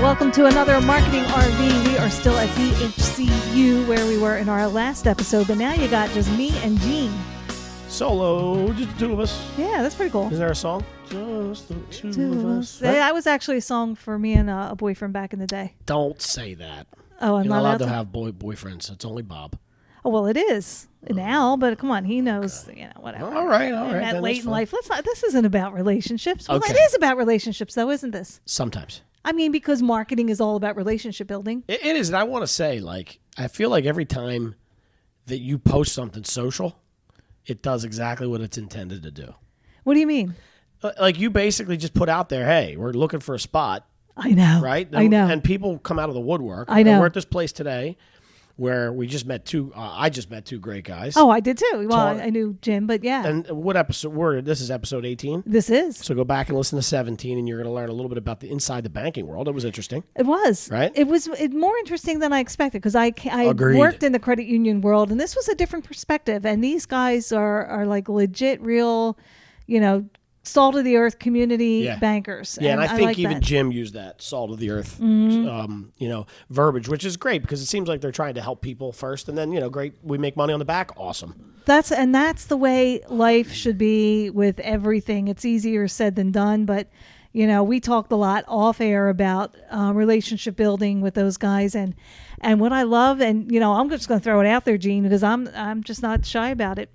Welcome to another Marketing RV. We are still at DHCU where we were in our last episode, but now you got just me and Gene. Solo, just the two of us. Yeah, that's pretty cool. Is there a song? Just the two of us. Right? That was actually a song for me and a boyfriend back in the day. Don't say that. Oh, I'm You're not allowed to have boyfriends. It's only Bob. Oh, well, it is now, but come on, he knows, whatever. All right. That late in life. This isn't about relationships. Well, Okay. it is about relationships, though, isn't this? Sometimes. I mean, because marketing is all about relationship building. It is, and I want to say, I feel like every time that you post something social, it does exactly what it's intended to do. What do you mean? Like, you basically just put out there, hey, we're looking for a spot. I know. Right? I know. And people come out of the woodwork. I know. And we're at this place today where we just met I just met two great guys. Oh, I did too. Well, I knew Jim, but yeah. And what episode? This is episode 18. This is. So go back and listen to 17, and you're going to learn a little bit about the inside the banking world. It was interesting. It was. Right? It was more interesting than I expected because I Agreed. worked in the credit union world, and this was a different perspective. And these guys are like legit, real, salt of the earth community bankers. Yeah, and I think like even that. Jim used that salt of the earth, Mm-hmm. verbiage, which is great because it seems like they're trying to help people first, and then great, we make money on the back. Awesome. That's the way life should be with everything. It's easier said than done, but we talked a lot off air about relationship building with those guys, and what I love, and I'm just going to throw it out there, Gene, because I'm just not shy about it,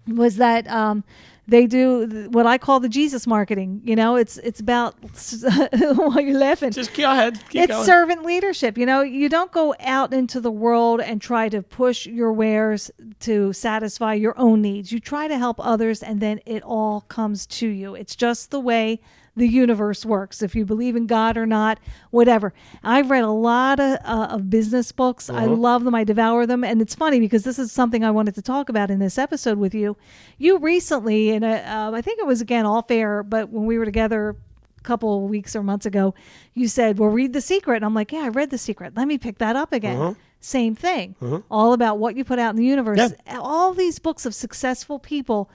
was that they do what I call the Jesus marketing. It's about while you're laughing. Just go ahead. Keep going. Servant leadership. You don't go out into the world and try to push your wares to satisfy your own needs. You try to help others, and then it all comes to you. It's just the way the universe works. If you believe in God or not, whatever. I've read a lot of business books. I love them. I devour them. And it's funny because this is something I wanted to talk about in this episode with you. You recently, I think it was again off air, but when we were together a couple of weeks or months ago, you said, well, read The Secret. And I'm like, yeah, I read The Secret. Let me pick that up again. Same thing. All about what you put out in the universe. Yeah. All these books of successful people,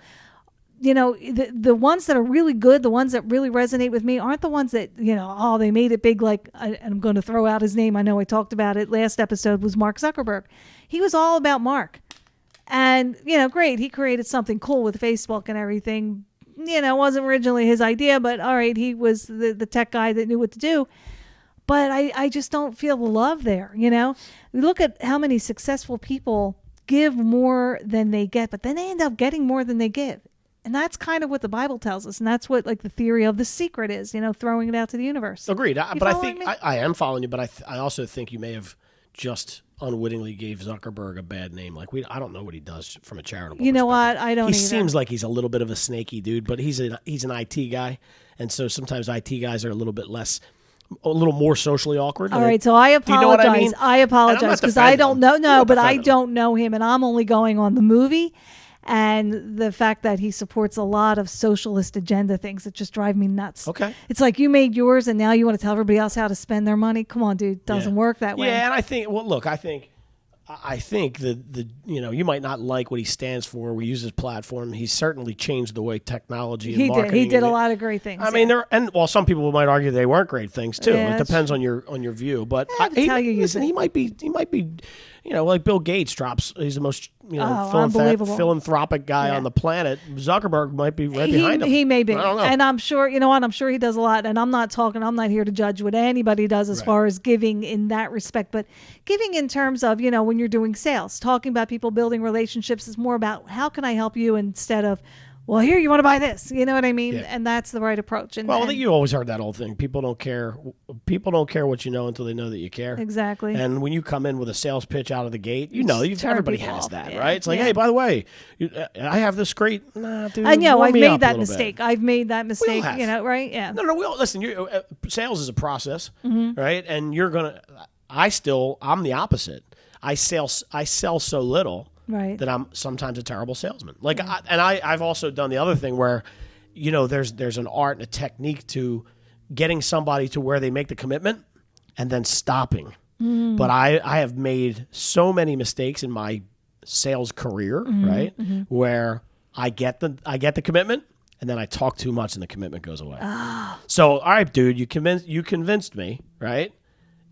the ones that are really good, the ones that really resonate with me aren't the ones that, they made it big. Like, I'm going to throw out his name. I know I talked about it last episode, was Mark Zuckerberg. He was all about Mark. And, great. He created something cool with Facebook and everything. Wasn't originally his idea, but all right, he was the tech guy that knew what to do. But I just don't feel the love there, We look at how many successful people give more than they get, but then they end up getting more than they give. And that's kind of what the Bible tells us. And that's what the theory of The Secret is, throwing it out to the universe. Agreed. But I think I am following you, but I also think you may have just unwittingly gave Zuckerberg a bad name. I don't know what he does from a charitable perspective. What? I don't He either. seems like he's a little bit of a snaky dude, but he's an IT guy. And so sometimes IT guys are a little more socially awkward. All right, so I apologize. Do you know what I mean? I apologize because I don't know. No, but I don't know him, and I'm only going on the movie. And the fact that he supports a lot of socialist agenda things that just drive me nuts. Okay. It's like you made yours and now you want to tell everybody else how to spend their money. Come on, dude. It doesn't work that way. Yeah, and I think, I think that you might not like what he stands for. We use his platform. He's certainly changed the way technology and marketing. He did a lot of great things. I mean, some people might argue they weren't great things too. It depends on your view. But he might be. Like Bill Gates he's the most philanthropic guy on the planet. Zuckerberg might be right behind him. He may be. I don't know. And I'm sure, I'm sure he does a lot. And I'm not here to judge what anybody does as far as giving in that respect. But giving in terms of, when you're doing sales, talking about people building relationships is more about how can I help you instead of, well, here, you want to buy this. You know what I mean? Yeah. And that's the right approach. And you always heard that old thing. People don't care what you know until they know that you care. Exactly. And when you come in with a sales pitch out of the gate, everybody has that, right? It's like, hey, by the way, I have this great. Nah, dude, I know. I've made that mistake. I've made that mistake. Right? Yeah. No. Listen. Sales is a process, right? And I'm the opposite. I sell so little. Right. That I'm sometimes a terrible salesman. I've also done the other thing where, there's an art and a technique to getting somebody to where they make the commitment and then stopping. But I have made so many mistakes in my sales career, right? Where I get the commitment, and then I talk too much, and the commitment goes away. So, all right, dude, you convinced me, right?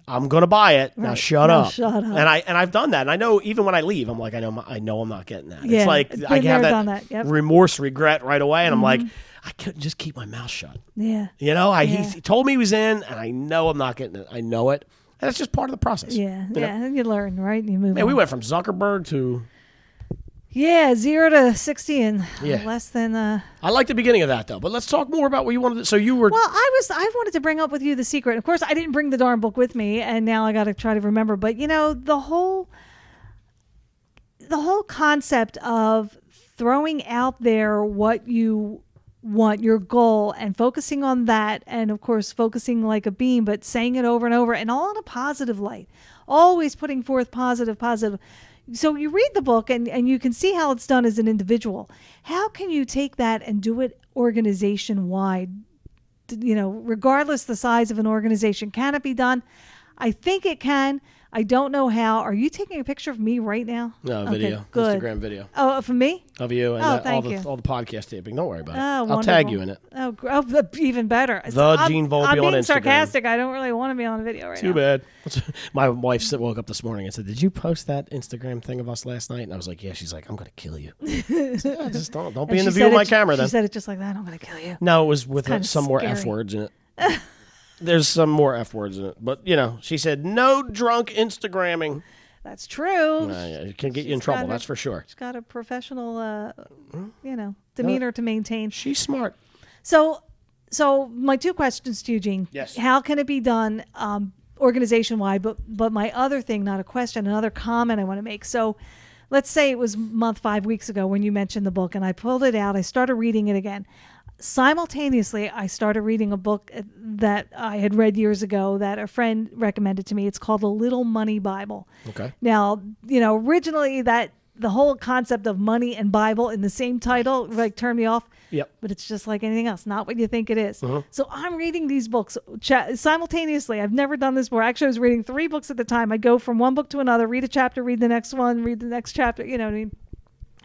I'm gonna buy it. Right. Now shut up. Shut up. And I've done that. And I know even when I leave, I'm like, I know I'm not getting that. Yeah, it's like I have that Yep. remorse, regret right away, and I'm like, I couldn't just keep my mouth shut. Yeah. He told me he was in, and I know I'm not getting it. I know it. And it's just part of the process. Yeah. And you learn, right? And you move on. We went from Zuckerberg to 0 to 60 in less than. I like the beginning of that though, but let's talk more about what you wanted to. So you were. Well, I wanted to bring up with you The Secret. Of course, I didn't bring the darn book with me, and now I got to try to remember. But the whole concept of throwing out there what you want, your goal, and focusing on that, and of course focusing like a beam, but saying it over and over, and all in a positive light, always putting forth positive. So you read the book and you can see how it's done as an individual. How can you take that and do it organization wide? Regardless the size of an organization, can it be done? I think it can. I don't know how. Are you taking a picture of me right now? No, video. Okay, good. Instagram video. Oh, for me? Of you and all the podcast taping. Don't worry about it. I'll tag you in it. Oh, even better. Gene Volpe on Instagram. I'm being sarcastic. I don't really want to be on a video right now. Too bad. My wife woke up this morning and said, "Did you post that Instagram thing of us last night?" And I was like, "Yeah." She's like, "I'm going to kill you." Said, just don't be in the view of my camera then. She said it just like that. I'm going to kill you. No, it was with some more F words in it. There's some more F words in it. But, she said, no drunk Instagramming. That's true. It can get you in trouble, that's for sure. She's got a professional, demeanor to maintain. She's smart. So my two questions to you, Gene. Yes. How can it be done organization-wide? But my other thing, not a question, another comment I want to make. So let's say it was 5 weeks ago when you mentioned the book, and I pulled it out. I started reading it again. Simultaneously, I started reading a book that I had read years ago that a friend recommended to me. It's called The Little Money Bible. Okay. Now, originally the whole concept of money and Bible in the same title turned me off. Yep. But it's just like anything else, not what you think it is. Uh-huh. So I'm reading these books simultaneously. I've never done this before. Actually, I was reading 3 books at the time. I go from one book to another, read a chapter, read the next one, read the next chapter. You know what I mean?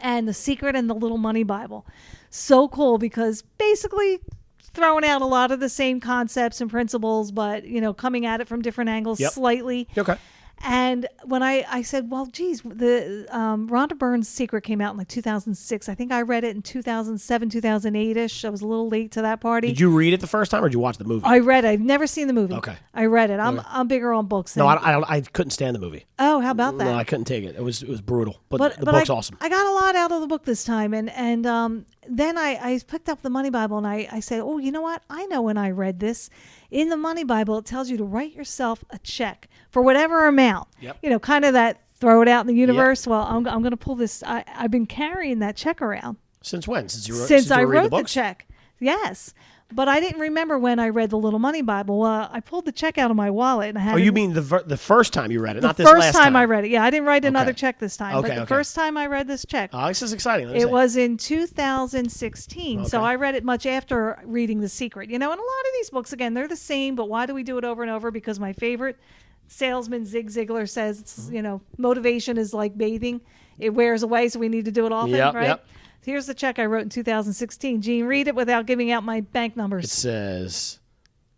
And The Secret and The Little Money Bible. So cool because basically throwing out a lot of the same concepts and principles, but, coming at it from different angles slightly. Okay. And when I said, well, geez, the Rhonda Byrne's Secret came out in 2006. I think I read it in 2007, 2008-ish. I was a little late to that party. Did you read it the first time or did you watch the movie? I read it. I've never seen the movie. Okay. I read it. I'm bigger on books. No, I couldn't stand the movie. Oh, how about that? No, I couldn't take it. It was brutal. But the book's awesome. I got a lot out of the book this time. And then I picked up the Money Bible and I said, oh, you know what? I know when I read this. In the Money Bible, it tells you to write yourself a check for whatever amount. Yep. Kind of that throw it out in the universe. Yep. Well, I'm going to pull this. I've been carrying that check around. Since when? Since I wrote the check. Yes. But I didn't remember when I read the Little Money Bible. Well, I pulled the check out of my wallet. And I had you mean the first time you read it, not this last time? The first time I read it. Yeah, I didn't write another check this time. Okay, but the first time I read this check. Oh, this is exciting. It was in 2016. Okay. So I read it much after reading The Secret. And a lot of these books, again, they're the same, but why do we do it over and over? Because my favorite salesman, Zig Ziglar, says, it's, motivation is like bathing. It wears away, so we need to do it often, right? Yep. Here's the check I wrote in 2016. Gene, read it without giving out my bank numbers. It says,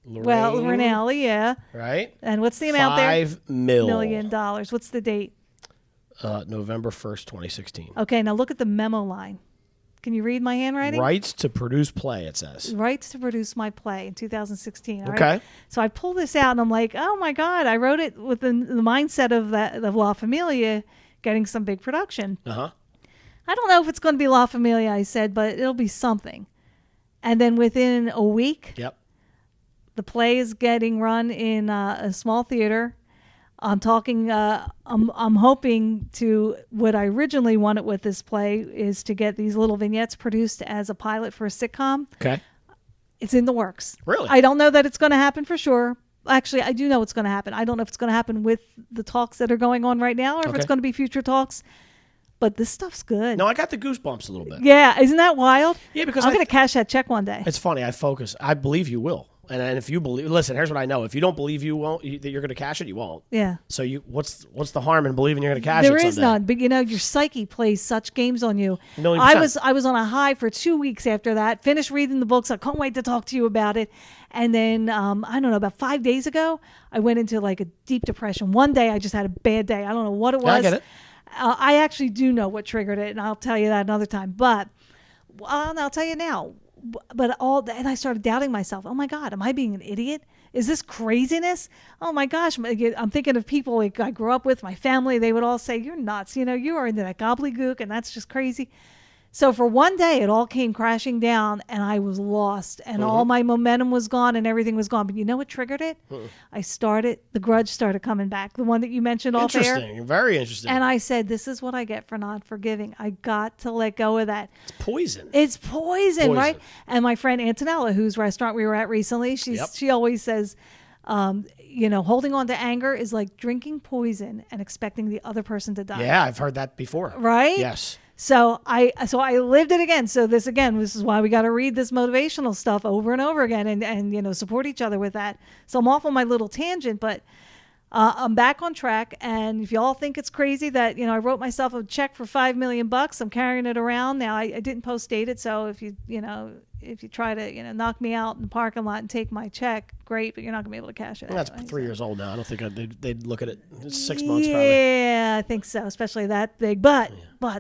Ranalli, yeah. Right. And what's the amount there? $5 million. What's the date? November 1st, 2016. Okay, now look at the memo line. Can you read my handwriting? Rights to produce play, it says. Rights to produce my play in 2016. Okay. Right? So I pull this out and I'm like, oh my God, I wrote it with the mindset of La Familia getting some big production. Uh-huh. I don't know if it's going to be La Familia, I said, but it'll be something. And then within a week, the play is getting run in a small theater. I'm talking, I'm hoping to, what I originally wanted with this play is to get these little vignettes produced as a pilot for a sitcom. Okay. It's in the works. Really? I don't know that it's going to happen for sure. Actually, I do know it's going to happen. I don't know if it's going to happen with the talks that are going on right now or if it's going to be future talks. But this stuff's good. No, I got the goosebumps a little bit. Yeah, isn't that wild? Yeah, because I'm going to cash that check one day. It's funny. I believe you will. And if you believe, listen, here's what I know: if you don't believe you won't, that you're going to cash it, you won't. Yeah. So what's the harm in believing you're going to cash it? There is someday? none, but your psyche plays such games on you. 1,000,000%. I was on a high for 2 weeks after that. Finished reading the books. I can't wait to talk to you about it. And then I don't know, about 5 days ago, I went into like a deep depression. One day I just had a bad day. I don't know what it was. Yeah, I get it. I actually do know what triggered it, and I'll tell you that another time. But I'll tell you now. But and I started doubting myself. Oh my God, am I being an idiot? Is this craziness? Oh my gosh, I'm thinking of people like I grew up with, my family. They would all say, "You're nuts. You are into that gobbledygook, and that's just crazy." So for one day, it all came crashing down, and I was lost, and all my momentum was gone, and everything was gone. But you know what triggered it? The grudge started coming back, the one that you mentioned off air. Interesting, very interesting. And I said, this is what I get for not forgiving. I got to let go of that. It's poison. It's poison, right? And my friend Antonella, whose restaurant we were at recently, she always says, holding on to anger is like drinking poison and expecting the other person to die. Yeah, I've heard that before. Right? Yes. So I lived it again. So this is why we got to read this motivational stuff over and over again and support each other with that. So I'm off on my little tangent, but I'm back on track. And if you all think it's crazy that, I wrote myself a check for $5 million, I'm carrying it around now. I didn't post date it. So if you try to, knock me out in the parking lot and take my check, great, but you're not going to be able to cash it. Well, that's anyway, 3 years old now. I don't think they'd look at it. It's 6 months probably. Yeah, I think so, especially that big. But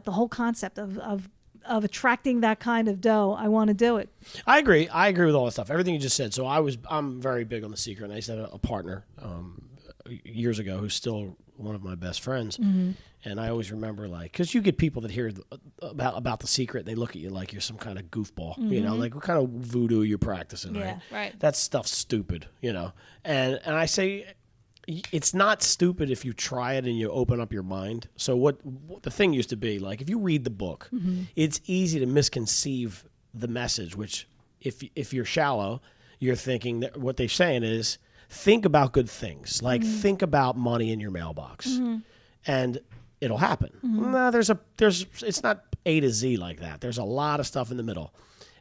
the whole concept of attracting that kind of dough, I want to do it. I agree with all that stuff. Everything you just said. So I'm very big on The Secret, and I used to have a partner years ago who's still one of my best friends. And I always remember, because you get people that hear about The Secret, and they look at you like you're some kind of goofball, like what kind of voodoo you're practicing, right? Right. That stuff's stupid, And I say it's not stupid if you try it and you open up your mind. So what the thing used to be, like if you read the book, it's easy to misconceive the message, which if you're shallow, you're thinking that what they're saying is think about good things, like think about money in your mailbox. And it'll happen. No, it's not A to Z like that. There's a lot of stuff in the middle.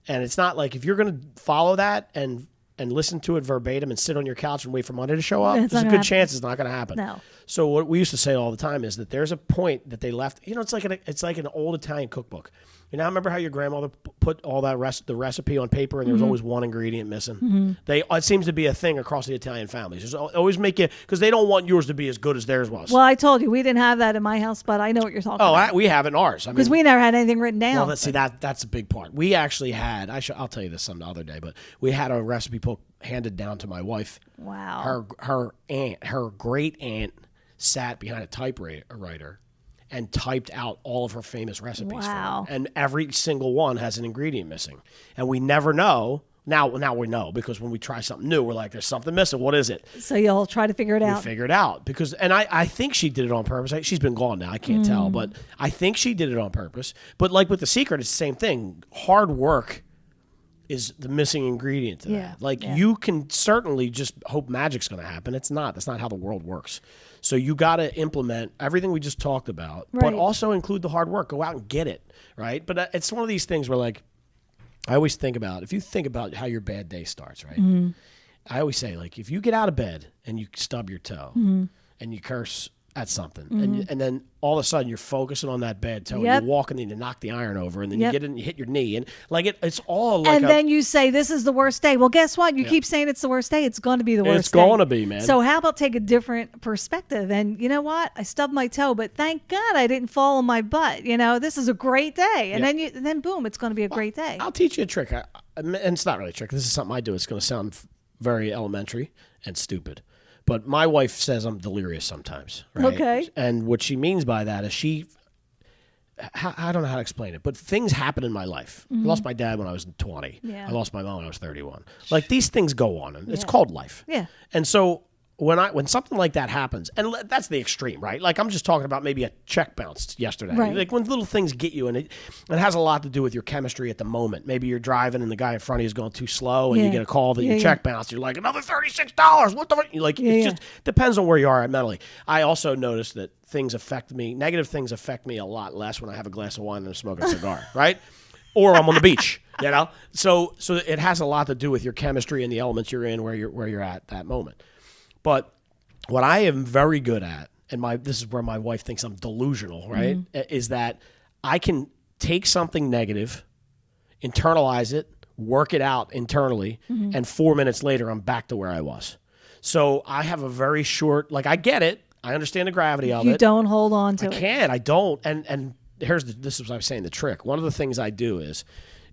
And it's not like if you're going to follow that and listen to it verbatim and sit on your couch and wait for money to show up, there's a good chance it's not going to happen. No. So what we used to say all the time is that there's a point that they left. It's like an old Italian cookbook. Remember how your grandmother put all the recipe on paper and there was always one ingredient missing? It seems to be a thing across the Italian families. There's always because they don't want yours to be as good as theirs was. Well, I told you we didn't have that in my house, but I know what you're talking about. We have it in ours. Because we never had anything written down. Well, let's see, that's a big part. We actually had. I'll tell you this some other day, but we had a recipe book handed down to my wife. Wow. Her great aunt sat behind a typewriter and typed out all of her famous recipes. Wow. And every single one has an ingredient missing. And we never know. Now we know, because when we try something new, we're like, there's something missing. What is it? So you'll try to figure it out. We figure it out. And I think she did it on purpose. She's been gone now. I can't tell. But I think she did it on purpose. But like with The Secret, it's the same thing. Hard work is the missing ingredient to that. You can certainly just hope magic's going to happen. It's not. That's not how the world works. So you got to implement everything we just talked about, but also include the hard work. Go out and get it, right? But it's one of these things where, I always think about, if you think about how your bad day starts, right? I always say, if you get out of bed and you stub your toe and you curse at something, and then all of a sudden you're focusing on that bad toe, and you're walking in to knock the iron over, and then you get in and you hit your knee, and it's all and then you say, this is the worst day. Well, guess what? You keep saying it's the worst day. It's going to be the worst day. It's going to be, man. So how about take a different perspective? And you know what? I stubbed my toe, but thank God I didn't fall on my butt. This is a great day. And then boom, it's going to be a great day. I'll teach you a trick. And it's not really a trick. This is something I do. It's going to sound very elementary and stupid. But my wife says I'm delirious sometimes, right? Okay. And what she means by that is I don't know how to explain it, but things happen in my life. I lost my dad when I was 20. Yeah. I lost my mom when I was 31. These things go on, and it's called life. Yeah. And so when something like that happens, and that's the extreme, right? I'm just talking about maybe a check bounced yesterday. Right. When little things get you, and it has a lot to do with your chemistry at the moment. Maybe you're driving and the guy in front of you is going too slow, and you get a call that your check bounced. You're like, another $36. What the fuck? It just depends on where you are mentally. I also noticed that negative things affect me a lot less when I have a glass of wine and I'm smoking a cigar, right? Or I'm on the beach. You know, so it has a lot to do with your chemistry and the elements you're in, where you're at that moment. But what I am very good at, and this is where my wife thinks I'm delusional, right? Is that I can take something negative, internalize it, work it out internally, and 4 minutes later I'm back to where I was. So I have a very short, like, I get it. I understand the gravity of it. You don't hold on to it. I can't. I don't. And this is what I was saying, the trick. One of the things I do is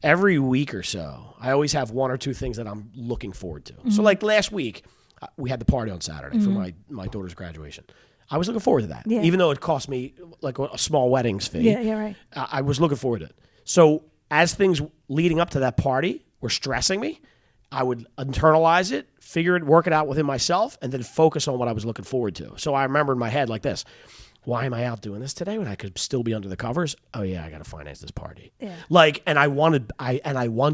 every week or so, I always have one or two things that I'm looking forward to. So like last week, we had the party on Saturday for my daughter's graduation. I was looking forward to that, even though it cost me like a small weddings fee. Yeah, right. I was looking forward to it. So as things leading up to that party were stressing me, I would internalize it, figure it, work it out within myself, and then focus on what I was looking forward to. So I remember in my head like this: why am I out doing this today when I could still be under the covers? Oh yeah, I got to finance this party. Yeah. Like, and I want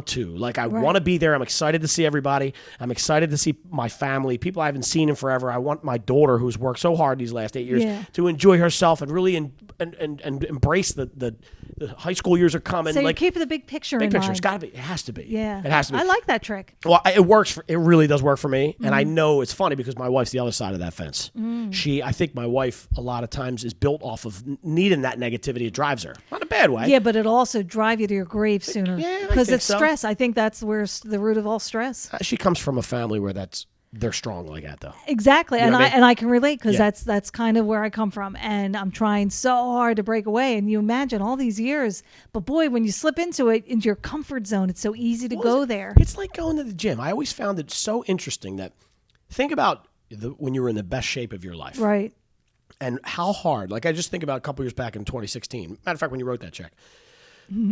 to. Like, I want to be there. I'm excited to see everybody. I'm excited to see my family, people I haven't seen in forever. I want my daughter, who's worked so hard these last 8 years, to enjoy herself and really and embrace the high school years are coming. So like, you keep the big picture in mind. It's got to be. It has to be. Yeah. It has to be. I like that trick. Well, it works. It really does work for me. And I know it's funny because my wife's the other side of that fence. I think my wife a lot of times is built off of needing that negativity. It drives her. Not in a bad way. Yeah, but it also drive you to your grave sooner. Yeah, because it's stress. I think that's where the root of all stress. She comes from a family where they're strong like that, though. Exactly. You know and I can relate because that's kind of where I come from. And I'm trying so hard to break away. And you imagine all these years. But boy, when you slip into your comfort zone, it's so easy to go there. It's like going to the gym. I always found it so interesting that think about when you were in the best shape of your life. Right. And how hard, like I just think about a couple years back in 2016. Matter of fact, when you wrote that check,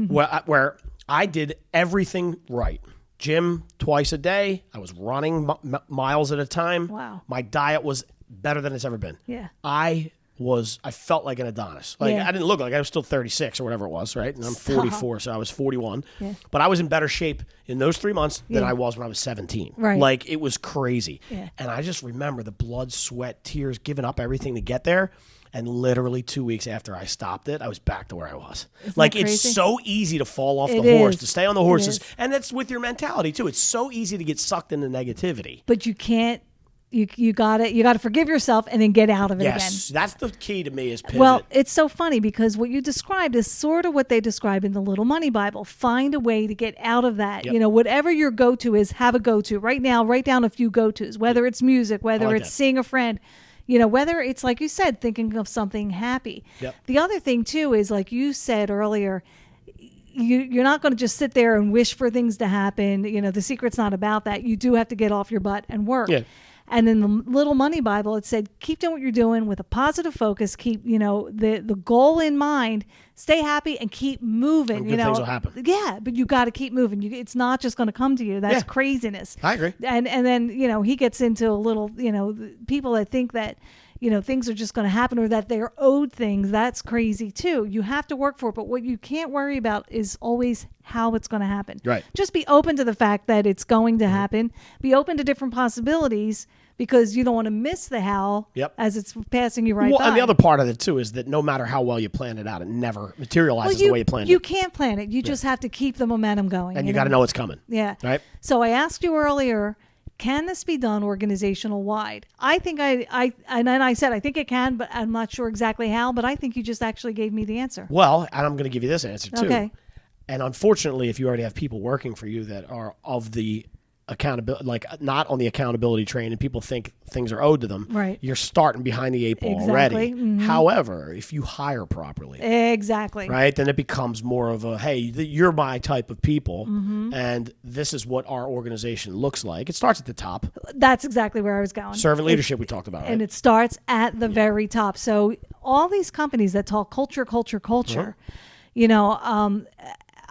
where I did everything right. Gym twice a day. I was running miles at a time. Wow. My diet was better than it's ever been. Yeah. I felt like an Adonis. Like I didn't look like I was still 36 or whatever it was, right? And I'm 44, so I was 41. Yeah. But I was in better shape in those 3 months than I was when I was 17. Right. Like it was crazy. Yeah. And I just remember the blood, sweat, tears, giving up everything to get there. And literally 2 weeks after I stopped it, I was back to where I was. Isn't like that crazy? It's so easy to fall off the horse, to stay on the horses. And that's with your mentality too. It's so easy to get sucked into negativity. But you can't. You got to forgive yourself and then get out of it again. Yes, that's the key to me is pivot. Well, it's so funny because what you described is sort of what they describe in the Little Money Bible. Find a way to get out of that. Yep. You know, whatever your go-to is, have a go-to. Right now, write down a few go-tos, whether it's music, whether it's seeing a friend, you know, whether it's, like you said, thinking of something happy. Yep. The other thing, too, is like you said earlier, you're not going to just sit there and wish for things to happen. You know, the secret's not about that. You do have to get off your butt and work. Yeah. And in the Little Money Bible, it said, keep doing what you're doing with a positive focus. Keep, you know, the goal in mind. Stay happy and keep moving. And good things will happen. Yeah, but you got to keep moving. It's not just going to come to you. That's craziness. I agree. And then, you know, he gets into a little, you know, people that think that, you know, things are just going to happen or that they're owed things. That's crazy too. You have to work for it. But what you can't worry about is always how it's going to happen. Right. Just be open to the fact that it's going to happen. Be open to different possibilities because you don't want to miss the how as it's passing you by. And the other part of it too is that no matter how well you plan it out, it never materializes the way you planned it. You can't plan it. You just have to keep the momentum going. And you got to know it's coming. Yeah. Right. So I asked you earlier, can this be done organizational wide? I think I said I think it can, but I'm not sure exactly how. But I think you just actually gave me the answer. Well, and I'm going to give you this answer too. Okay. And unfortunately, if you already have people working for you that are of the accountability, like not on the accountability train, and people think things are owed to them, right? You're starting behind the 8 ball already. Mm-hmm. However, if you hire properly, right, then it becomes more of a, hey, you're my type of people, and this is what our organization looks like. It starts at the top. That's exactly where I was going. Servant leadership we talked about, right? And it starts at the very top. So all these companies that talk culture, you know,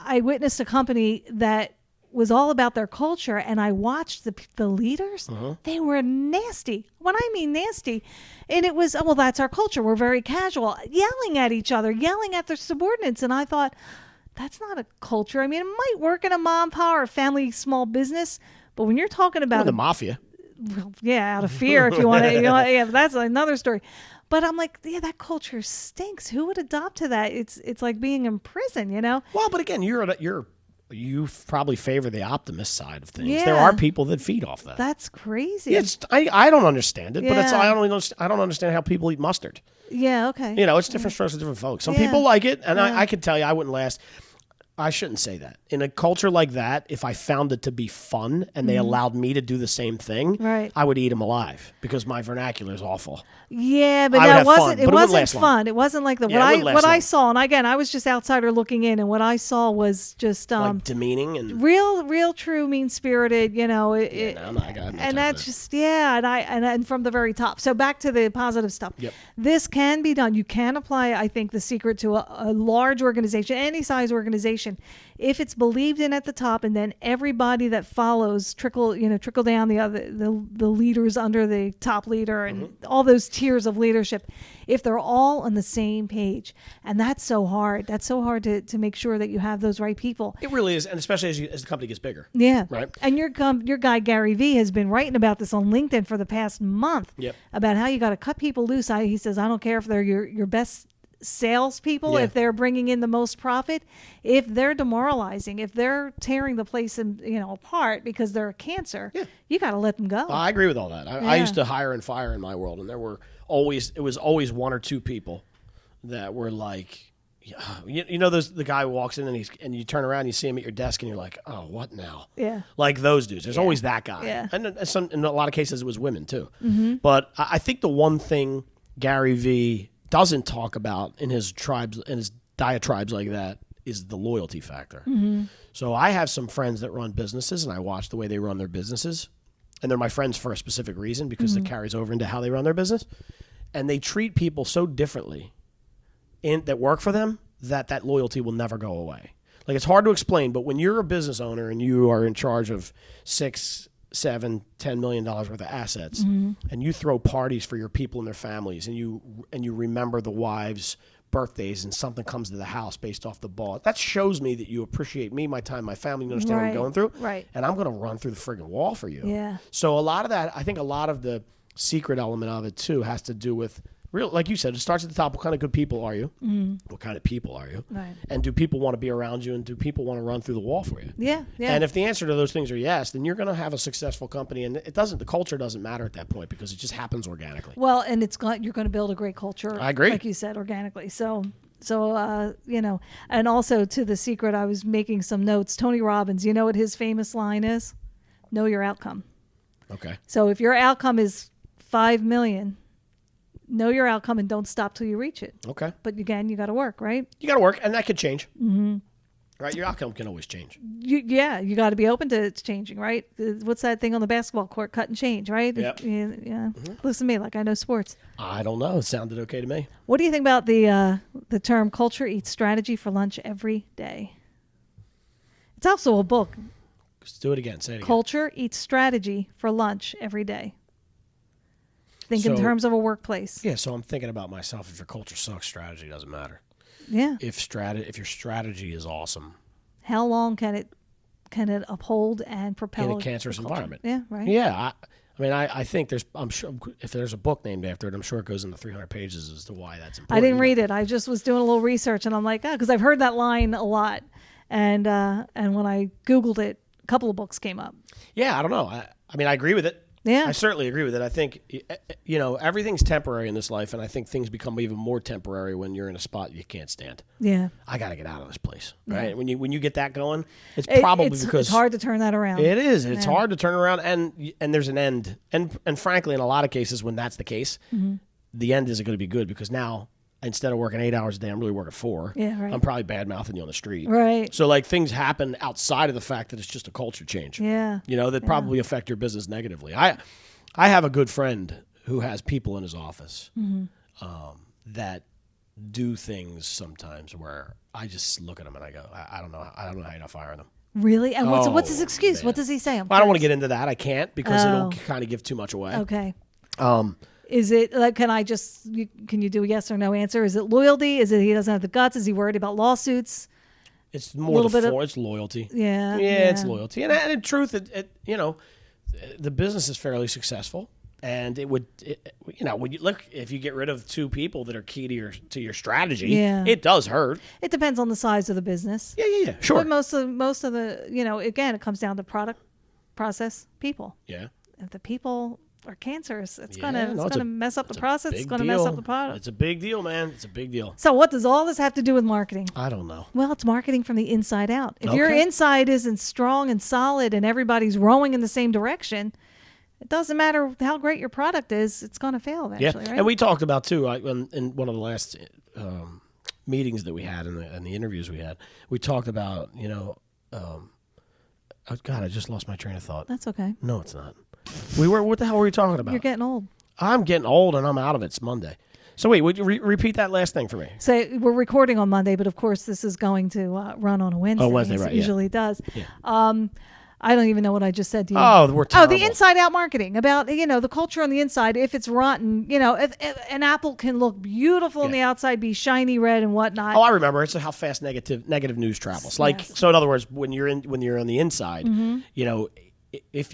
I witnessed a company that was all about their culture, and I watched the leaders. They were nasty. When I mean nasty, and it was, well, that's our culture. We're very casual, yelling at each other, yelling at their subordinates. And I thought, that's not a culture. I mean, it might work in a mom, pa, or family small business, but when you're talking about the mafia, well, yeah, out of fear, if you want to, yeah, that's another story. But I'm like, yeah, that culture stinks. Who would adopt to that? It's like being in prison, you know? Well, but again, you're you probably favor the optimist side of things. Yeah. There are people that feed off that. That's crazy. I don't understand it, but Yeah. I don't understand how people eat mustard. Yeah, okay. It's different strokes for different folks. Some people like it, and I can tell you I wouldn't last. I shouldn't say that. In a culture like that, if I found it to be fun and they allowed me to do the same thing, I would eat them alive because my vernacular is awful. Yeah, but it wasn't fun. It wasn't like what I saw. And again, I was just outsider looking in, and what I saw was just like demeaning and real, true, mean spirited. And that's just and from the very top. So back to the positive stuff. Yep. This can be done. You can apply, I think, the secret to a large organization, any size organization, if it's believed in at the top, and then everybody that follows trickle down the leaders under the top leader and all those tiers of leadership, if they're all on the same page. And that's so hard. That's so hard to make sure that you have those right people. It really is, and especially as the company gets bigger. Yeah. Right. And your guy Gary Vee has been writing about this on LinkedIn for the past month. Yep. About how you got to cut people loose. He says, I don't care if they're your best salespeople, if they're bringing in the most profit, if they're demoralizing, if they're tearing the place apart because they're a cancer, you got to let them go. I agree with all that. I used to hire and fire in my world, and it was always one or two people that were like, the guy who walks in and you turn around and you see him at your desk and you're like, oh, what now? Yeah. Like those dudes. There's always that guy. Yeah. And in a lot of cases it was women too. Mm-hmm. But I think the one thing Gary Vee doesn't talk about in his diatribes like that is the loyalty factor. Mm-hmm. So I have some friends that run businesses, and I watch the way they run their businesses, and they're my friends for a specific reason because it carries over into how they run their business, and they treat people so differently that work for them that loyalty will never go away. Like, it's hard to explain, but when you're a business owner and you are in charge of $6, $7, $10 million worth of assets, and you throw parties for your people and their families, and you remember the wives' birthdays, and something comes to the house based off the ball, that shows me that you appreciate me, my time, my family, you understand what I'm going through, and I'm going to run through the friggin' wall for you. Yeah. So a lot of that, I think a lot of the secret element of it too has to do with like you said, it starts at the top. What kind of good people are you? What kind of people are you? Right. And do people want to be around you? And do people want to run through the wall for you? Yeah. And if the answer to those things are yes, then you're going to have a successful company. And the culture doesn't matter at that point because it just happens organically. Well, and you're going to build a great culture. I agree. Like you said, organically. So and also to the secret, I was making some notes. Tony Robbins, you know what his famous line is? Know your outcome. Okay. So if your outcome is 5 million, know your outcome and don't stop till you reach it. Okay. But again, you got to work, right? You got to work, and that could change. Mm-hmm. Right? Your outcome can always change. You got to be open to it changing, right? What's that thing on the basketball court? Cut and change, right? Yep. Yeah. Mm-hmm. Listen to me, like I know sports. I don't know. It sounded okay to me. What do you think about the term culture eats strategy for lunch every day? It's also a book. Let's do it again. Say it again. Culture eats strategy for lunch every day. Think in terms of a workplace. Yeah, so I'm thinking about myself. If your culture sucks, strategy doesn't matter. Yeah. If your strategy is awesome, how long can it uphold and propel in a cancerous environment? Yeah, right. Yeah, I think I'm sure if there's a book named after it, I'm sure it goes into 300 pages as to why that's important. I didn't read it. I just was doing a little research, and I'm like, because I've heard that line a lot, and when I Googled it, a couple of books came up. Yeah, I don't know. I agree with it. Yeah. I certainly agree with it. I think, everything's temporary in this life, and I think things become even more temporary when you're in a spot you can't stand. Yeah. I got to get out of this place, right? Yeah. When you get that going, it's because it's hard to turn that around. It is. It's hard to turn around, and there's an end. And frankly, in a lot of cases, when that's the case, the end isn't going to be good because now, instead of working 8 hours a day, I'm really working 4. Yeah, right. I'm probably bad-mouthing you on the street. Right. So, things happen outside of the fact that it's just a culture change. Yeah. That probably affect your business negatively. I have a good friend who has people in his office that do things sometimes where I just look at them and I go, I don't know how you're not firing them. Really? And what's his excuse? Man. What does he say? I don't want to get into that. I can't because it'll kind of give too much away. Okay. Is it can you do a yes or no answer? Is it loyalty? Is it he doesn't have the guts? Is he worried about lawsuits? It's more it's loyalty. Yeah. Yeah, it's loyalty. And in truth, the business is fairly successful. And it would, when you look, if you get rid of 2 people that are key to your strategy, it does hurt. It depends on the size of the business. Yeah, sure. But most of the, again, it comes down to product, process, people. Yeah. If the people are cancerous, it's gonna mess up the process. It's gonna mess up the product. It's a big deal, man. It's a big deal. So what does all this have to do with marketing? I don't know. Well, it's marketing from the inside out. If your inside isn't strong and solid and everybody's rowing in the same direction, it doesn't matter how great your product is, it's going to fail eventually, right? And we talked about, too, in one of the last meetings that we had and the interviews we had, we talked about, oh, God, I just lost my train of thought. That's okay. No, it's not. What the hell were we talking about? You're getting old. I'm getting old, and I'm out of it. It's Monday. So wait, would you repeat that last thing for me? So we're recording on Monday, but of course this is going to run on a Wednesday. Oh, Wednesday, right? It usually does. Yeah. I don't even know what I just said to you. Oh, we're terrible. The inside out marketing about, the culture on the inside. If it's rotten, if an apple can look beautiful on the outside, be shiny red and whatnot. Oh, I remember. It's how fast negative news travels. So in other words, when you're on the inside, if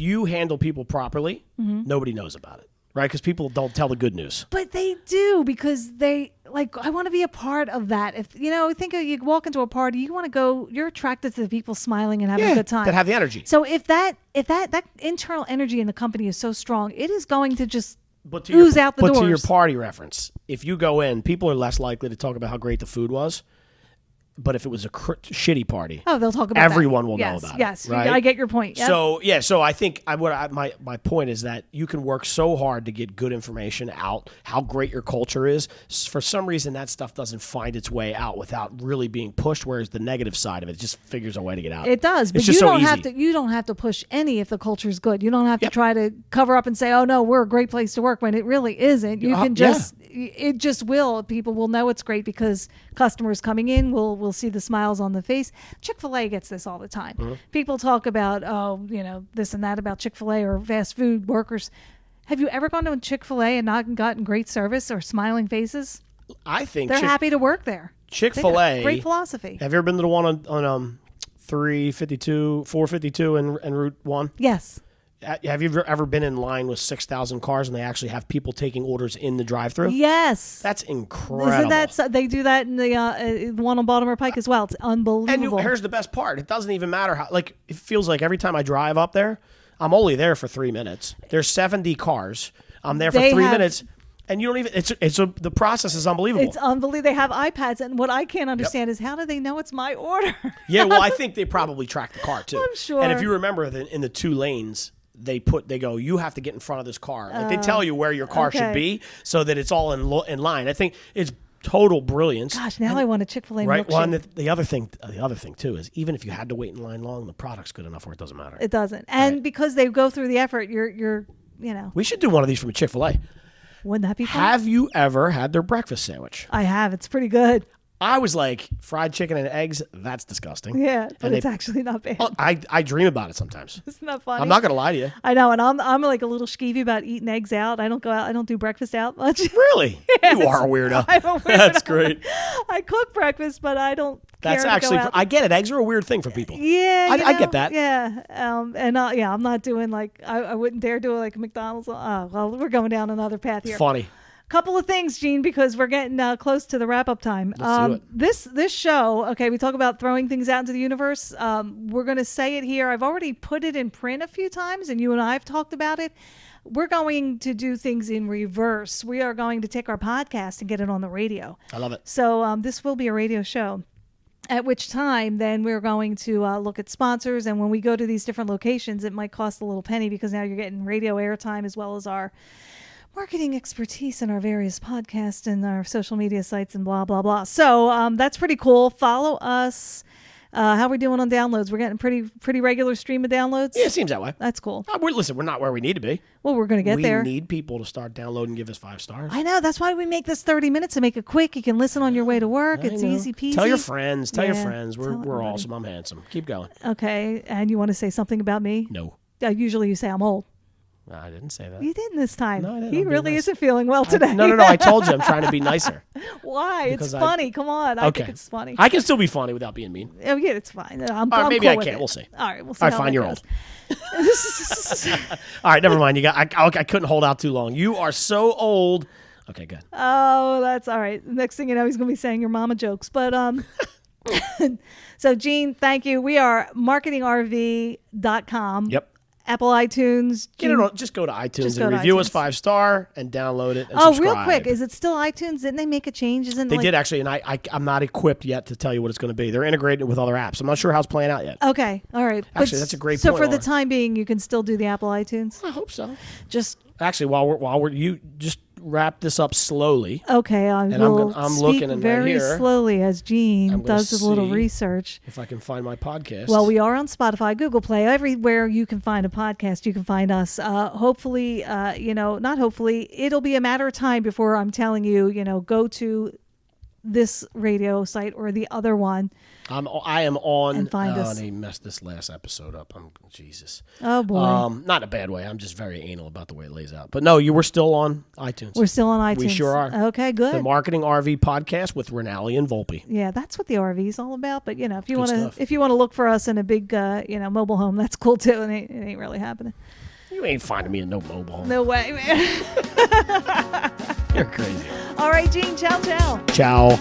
you handle people properly, nobody knows about it. Right, because people don't tell the good news. But they do, because they I want to be a part of that. If you walk into a party, you want to go. You're attracted to the people smiling and having a good time. That have the energy. So if that internal energy in the company is so strong, it is going to just ooze out the doors. But to your party reference, if you go in, people are less likely to talk about how great the food was. But if it was a shitty party, they'll talk about everyone will know about it. Yes, right? I get your point. Yep. So I think my point is that you can work so hard to get good information out, how great your culture is. For some reason, that stuff doesn't find its way out without really being pushed. Whereas the negative side of it just figures a way to get out. It does, but you don't have to push any if the culture is good. You don't have to try to cover up and say, "Oh no, we're a great place to work," when it really isn't. You can just it just will. People will know it's great because customers coming in will see the smiles on the face. Chick-fil-A gets this all the time. Mm-hmm. People talk about, this and that about Chick-fil-A or fast food workers. Have you ever gone to a Chick-fil-A and not gotten great service or smiling faces? I think they're happy to work there. Chick-fil-A, great philosophy. Have you ever been to the one on 452 and Route 1? Yes. Have you ever been in line with 6,000 cars and they actually have people taking orders in the drive-thru? Yes. That's incredible. Isn't that they do that in the one on Baltimore Pike as well? It's unbelievable. And here's the best part. It doesn't even matter how, it feels like every time I drive up there, I'm only there for 3 minutes. There's 70 cars. I'm there for 3 minutes. And you don't even, the process is unbelievable. It's unbelievable. They have iPads, and what I can't understand is how do they know it's my order? Yeah, well, I think they probably track the car too. I'm sure. And if you remember, in the 2 lanes, they go, you have to get in front of this car. They tell you where your car should be so that it's all in line. I think it's total brilliance. Gosh, now I want a Chick-fil-A right? milkshake. Well, and the other thing too is even if you had to wait in line long, the product's good enough where it doesn't matter. It doesn't, and because they go through the effort, you're. We should do one of these from a Chick-fil-A. Wouldn't that be fun? Have you ever had their breakfast sandwich? I have. It's pretty good. I was like, fried chicken and eggs, that's disgusting. Yeah, but it's actually not bad. Oh, I dream about it sometimes. Isn't that funny? I'm not going to lie to you. I know, and I'm like a little skeevy about eating eggs out. I don't go out. I don't do breakfast out much. Really? Yes. You are a weirdo. I'm a weirdo. That's great. I cook breakfast, but I don't That's care actually, to go out. I get it. Eggs are a weird thing for people. Yeah, I get that. Yeah, I'm not doing I wouldn't dare do like a McDonald's. Well, we're going down another path here. Funny. Couple of things, Gene, because we're getting close to the wrap-up time. Let's do it. This show, okay, we talk about throwing things out into the universe. We're going to say it here. I've already put it in print a few times, and you and I have talked about it. We're going to do things in reverse. We are going to take our podcast and get it on the radio. I love it. So this will be a radio show. At which time, then we're going to look at sponsors. And when we go to these different locations, it might cost a little penny because now you're getting radio airtime as well as our marketing expertise in our various podcasts and our social media sites and blah, blah, blah. So that's pretty cool. Follow us. How are we doing on downloads? We're getting pretty regular stream of downloads? Yeah, it seems that way. That's cool. Listen, we're not where we need to be. Well, we're going to get there. We need people to start downloading and give us 5 stars. I know. That's why we make this 30 minutes to make it quick. You can listen on your way to work. It's easy peasy. Tell your friends. Tell your friends. We're awesome. I'm handsome. Keep going. Okay. And you want to say something about me? No. Usually you say I'm old. I didn't say that. You didn't this time. No, I didn't. He I'm really being nice. isn't feeling well today. No. I told you I'm trying to be nicer. Why? Because It's funny. Come on. I think it's funny. I can still be funny without being mean. Oh, yeah, it's fine. I'm Maybe cool I with can't. it. We'll see. All right, we'll see. All right, fine. You're old. All right, never mind. I couldn't hold out too long. You are so old. Okay, good. Oh, that's all right. Next thing you know, he's going to be saying your mama jokes. But so, Gene, thank you. We are marketingrv.com. Yep. Apple iTunes. Just go to iTunes and review us 5-star and download it and subscribe. Real quick, is it still iTunes? Didn't they make a change? They did actually, and I'm not equipped yet to tell you what it's going to be. They're integrated with other apps. I'm not sure how it's playing out yet. Okay, all right. Actually, that's a great point. So for the time being, you can still do the Apple iTunes? I hope so. Just actually, while you just wrap this up slowly. Okay, I'm looking and very right here, slowly as Gene does his little research. If I can find my podcast. Well, we are on Spotify, Google Play, everywhere you can find a podcast. You can find us. Hopefully, not hopefully, it'll be a matter of time before I'm telling you, go to this radio site or the other one. I am on. And find us. They messed this last episode up. Jesus. Oh boy. Not in a bad way. I'm just very anal about the way it lays out. But no, we're still on iTunes. We're still on iTunes. We sure are. Okay, good. The Marketing RV Podcast with Ranalli and Volpe. Yeah, that's what the RV is all about. But if you want to look for us in a big mobile home, that's cool too. And it ain't really happening. You ain't finding me in no mobile home. No way, man. You're crazy. All right, Gene. Ciao, ciao. Ciao.